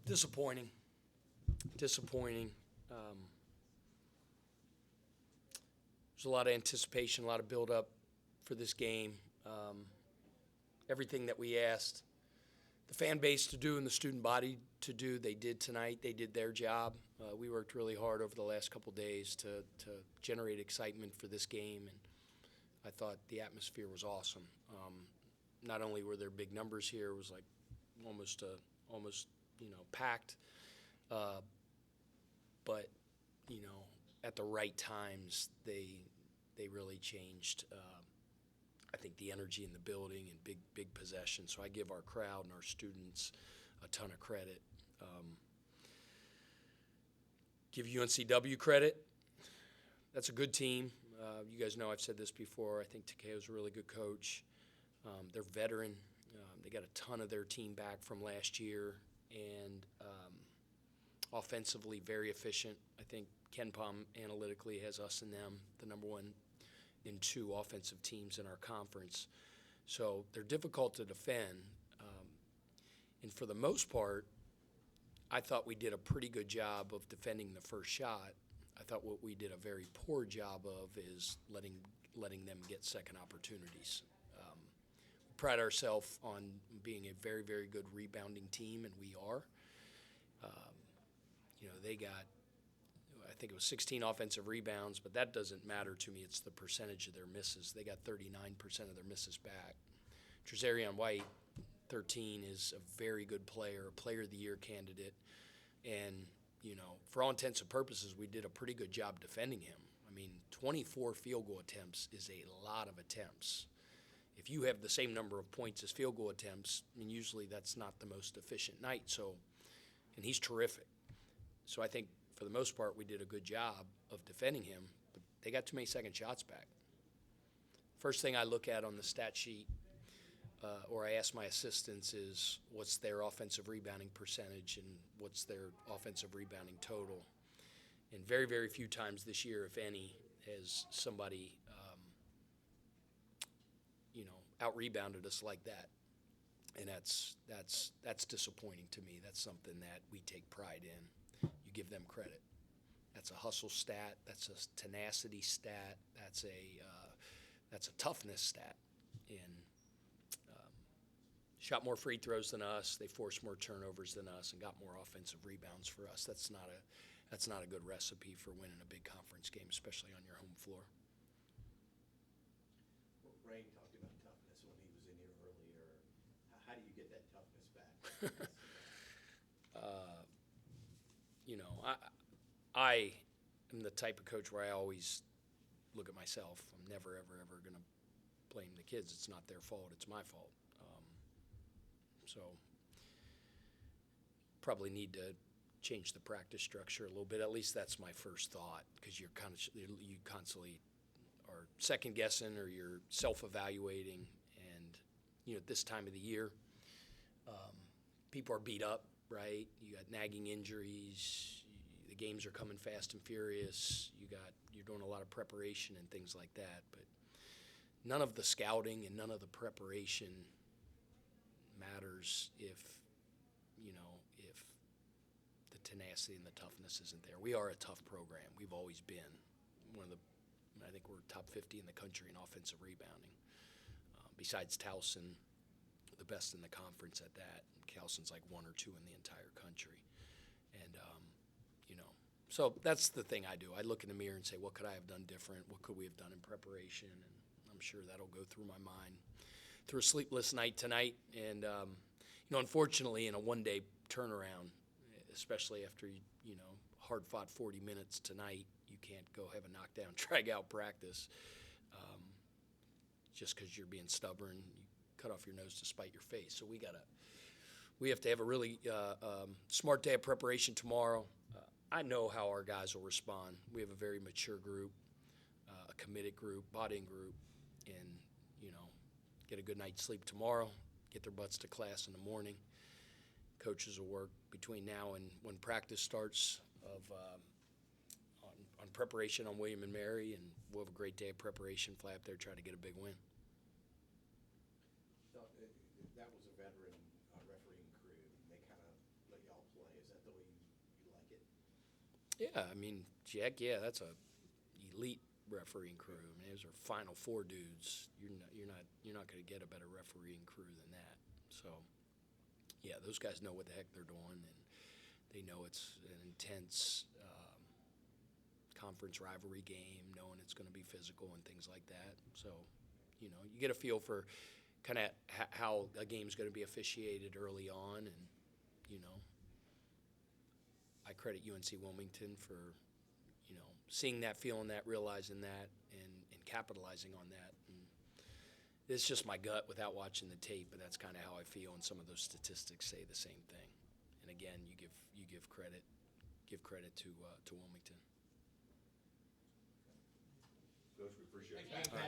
Disappointing. Disappointing. There's a lot of anticipation, a lot of build-up for this game. Everything that we asked the fan base to do and the student body to do, they did tonight. They did their job. We worked really hard over the last couple days to generate excitement for this game, and I thought the atmosphere was awesome. Not only were there big numbers here, it was like almost packed, but at the right times they really changed. I think the energy in the building and big possession. So I give our crowd and our students a ton of credit. Give UNCW credit. That's a good team. You guys know I've said this before. I think Takeo's a really good coach. They're veteran. They got a ton of their team back from last year, and offensively very efficient. I think Ken Palm analytically has us and them the number 1 and 2 offensive teams in our conference. So they're difficult to defend. And for the most part, I thought we did a pretty good job of defending the first shot. I thought what we did a very poor job of is letting them get second opportunities. We pride ourselves on being a very, very good rebounding team, and we are. They got, I think it was 16 offensive rebounds, but that doesn't matter to me. It's the percentage of their misses. They got 39% of their misses back. Trezarion White, 13, is a very good player, a Player of the Year candidate. And, for all intents and purposes, we did a pretty good job defending him. I mean, 24 field goal attempts is a lot of attempts. If you have the same number of points as field goal attempts, usually that's not the most efficient night. So, and he's terrific. So I think for the most part we did a good job of defending him, but they got too many second shots back. First thing I look at on the stat sheet, or I ask my assistants, is what's their offensive rebounding percentage and what's their offensive rebounding total. And very, very few times this year, if any, has somebody out-rebounded us like that. And that's disappointing to me. That's something that we take pride in. You give them credit. That's a hustle stat. That's a tenacity stat. That's a toughness stat. And shot more free throws than us. They forced more turnovers than us and got more offensive rebounds for us. That's not a good recipe for winning a big conference game, especially on your home floor. Rain talked about toughness when he was in here earlier. How do you get that toughness back? I am the type of coach where I always look at myself. I'm never, ever going to blame the kids. It's not their fault. It's my fault. So probably need to change the practice structure a little bit. At least that's my first thought, because you constantly are second guessing or you're self-evaluating. And at this time of the year, people are beat up, right? You got nagging injuries. The games are coming fast and furious. You're doing a lot of preparation and things like that. But none of the scouting and none of the preparation matters if the tenacity and the toughness isn't there. We are a tough program. We've always been I think we're top 50 in the country in offensive rebounding. Besides Towson, the best in the conference at that. Towson's like 1 or 2 in the entire country. And, so that's the thing I do. I look in the mirror and say, what could I have done different? What could we have done in preparation? And I'm sure that'll go through my mind through a sleepless night tonight. And, unfortunately, in a one-day turnaround, especially after, hard-fought 40 minutes tonight, you can't go have a knockdown, drag-out practice just because you're being stubborn. You cut off your nose to spite your face. So we have to have a really smart day of preparation tomorrow. I know how our guys will respond. We have a very mature group, a committed group, bought-in group, and, get a good night's sleep tomorrow, get their butts to class in the morning. Coaches will work between now and when practice starts on preparation on William and Mary, and we'll have a great day of preparation, fly up there, try to get a big win. That was a veteran refereeing crew. They kind of let y'all play as Yeah, I mean, Jack, yeah, that's a elite refereeing crew. I mean, those are Final Four dudes. You're not going to get a better refereeing crew than that. So, yeah, those guys know what the heck they're doing, and they know it's an intense conference rivalry game, knowing it's going to be physical and things like that. So, you know, you get a feel for kind of how a game's going to be officiated early on, and you know, I credit UNC Wilmington for, you know, seeing that, feeling that, realizing that, and capitalizing on that. And it's just my gut without watching the tape, but that's kind of how I feel, and some of those statistics say the same thing. And again, you give credit to Wilmington. Coach, we appreciate it.